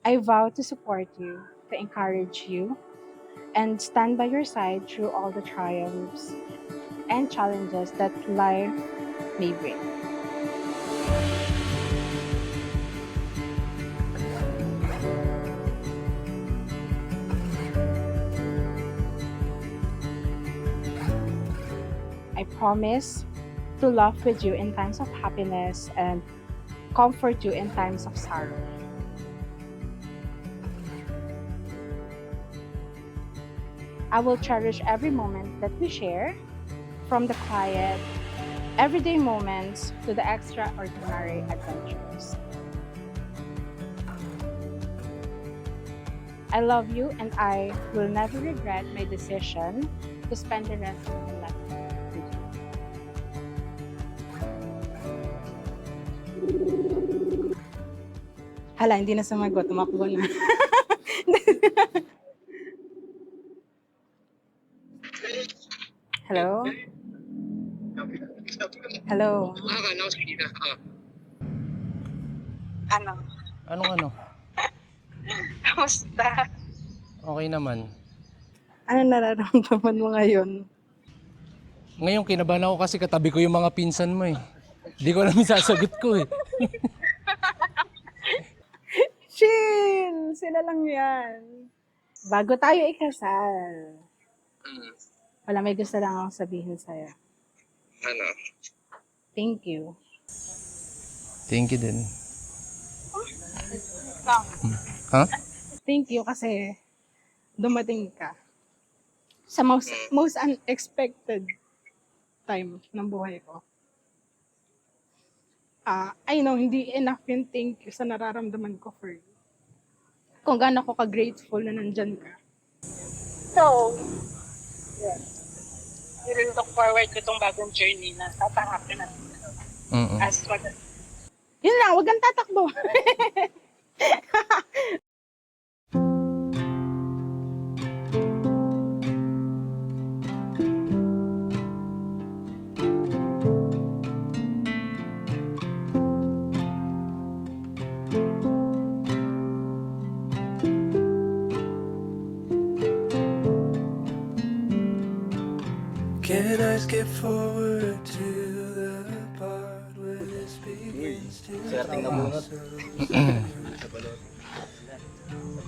I vow to support you, to encourage you, and stand by your side through all the triumphs and challenges that life may bring. I promise to laugh with you in times of happiness and comfort you in times of sorrow. I will cherish every moment that we share, from the quiet, everyday moments to the extraordinary adventures. I love you and I will never regret my decision to spend the rest of my life with you. Hala, hindi na sumagot. Tumakbo na. Hello? Hello? Sige na. Ano? Anong ano? Kamusta? Okay naman. Ano nararamdaman mo ngayon? Ngayon kinabahan ako kasi katabi ko yung mga pinsan mo eh. Hindi ko alam yung sasagot ko eh. Chill! Sila lang yan. Bago tayo ikasal, wala, may gusto lang akong sabihin sa'yo. Ano? Thank you. Thank you din. Lang. Ha? Thank you kasi dumating ka sa most unexpected time ng buhay ko. I know, hindi enough yung thank you sa nararamdaman ko for you. Kung gaano ko ka-grateful na nandyan ka. So, yeah. I really look forward to itong bagong journey na tatanggapin natin. As mag... Yun lang, huwag kang tatakbo. Can I skip forward to the part where this begins to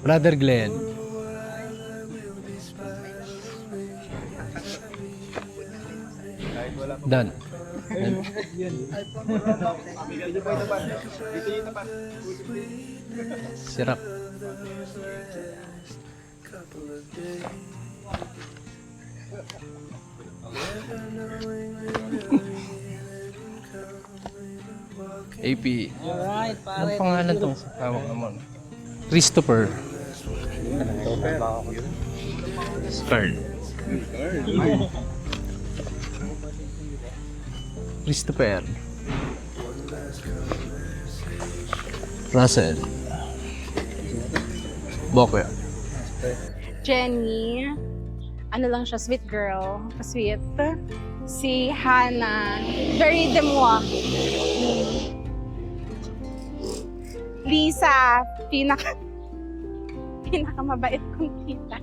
Brother Glenn. Done. Sirap. AP. Alright, pare. Anong pangalan tong tawag naman? Christopher. Stern. Christopher. Russell. Bokwe. Jenny, ano lang siya, sweet girl, sweet. Si Hannah, very demwa. Lisa, pinakamabait kong tita.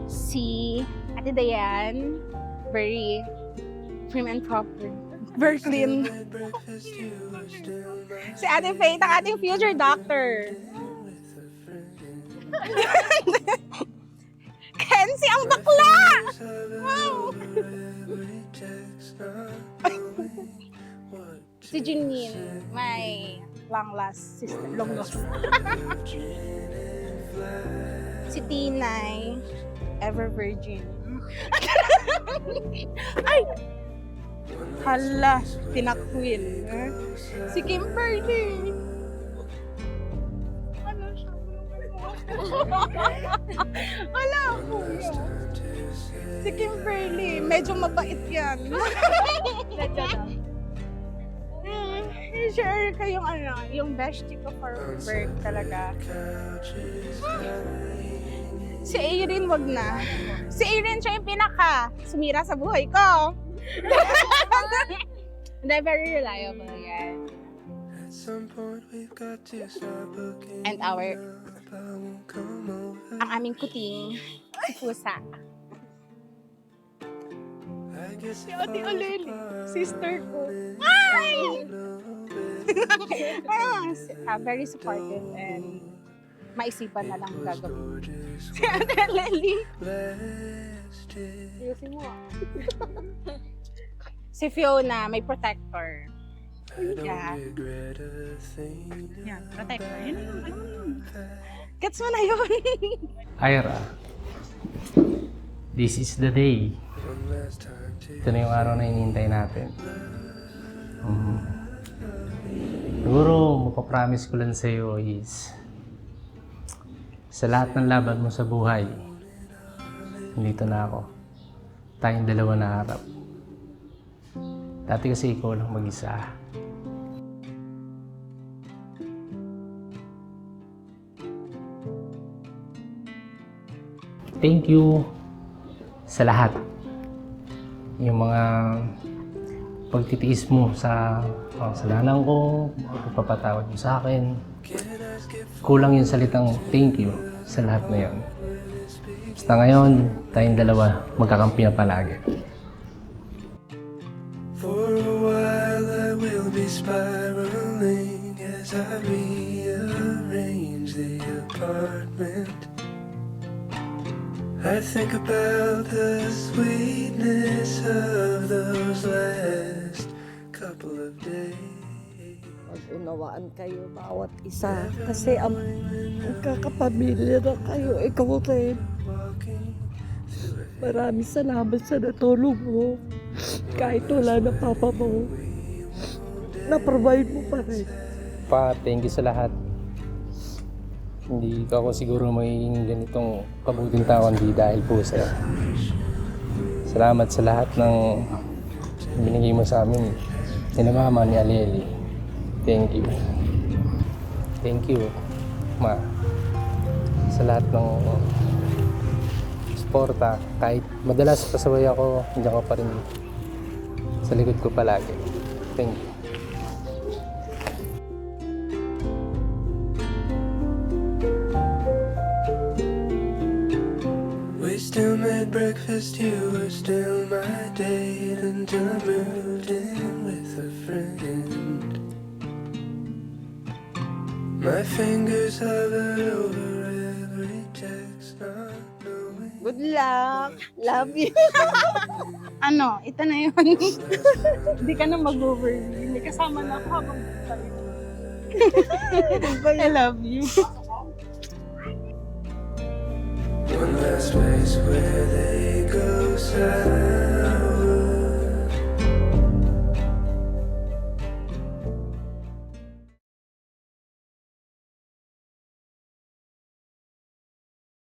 Si Ate Dayan, very prim and proper. Very clean. Si Ate Faith, ang ating future doctor. Kenzie, ang bakla! Wow! Si Janine, my long lost sister. Long lost. Si Tinay, ever virgin. Ay! Hala, tinakwil. Si Kimberly. Ano siya? Wala ako. Si Kimberly, medyo mabait yan. Share kayong yung bestie ko for work talaga. Si Erin, wag na. Si Erin, siya yung sumira sa buhay ko. Hindi, very reliable yan. At some point we've got to stop looking And our, up. I won't come over. ang aming kuting pusa. I guess Si Ate Aleli, sister ko. Very supportive and maisipan na lang gagawin. Si Ate Aleli. Ayusin mo ah. Si Fiona, may protector. Yeah. Yan, protector. Yun na yun. Gets mo na yun. Ira, this is the day. Ito na yung araw na hinihintay natin. Siguro, mapapromise ko lang sa'yo is sa lahat ng laban mo sa buhay, nandito na ako. Tayong dalawa na harap. Dati kasi ikaw lang mag-isa. Thank you sa lahat. Yung mga pagtitiis mo sa kasalanan ko, pagpapatawad mo sa akin. Kulang yung salitang thank you sa lahat na yun. Basta ngayon, tayong dalawa magkakampi na palagi. For a while I will be spiraling as I rearrange the apartment. I think about the sweetness of those last couple of days. Mag-unawaan kayo bawat isa kasi ang kakapamilya na kayo, ikaw rin. Maraming salamat sa natulong mo. Kahit wala na papa mo, na-provide mo pa rin. Pa, thank you sa lahat. Hindi ko ako siguro magiging ganitong kabuting tao hindi dahil po sa'yo. Salamat sa lahat ng binigay mo sa amin. Ni Mama, ni Aleli. Thank you. Thank you, Ma. Sa lahat ng suporta. Kahit madalas pasaway ako, hindi ako pa rin sa likod ko palagi. Thank you. We still made breakfast, you were still my date until I moved in with a friend. My fingers hovered over every text, not knowing. Good luck! Love you! Ano, ito na yun. Hindi ka na mag-overly. May kasama na ako habang tayo. I love you. One last place where they go south.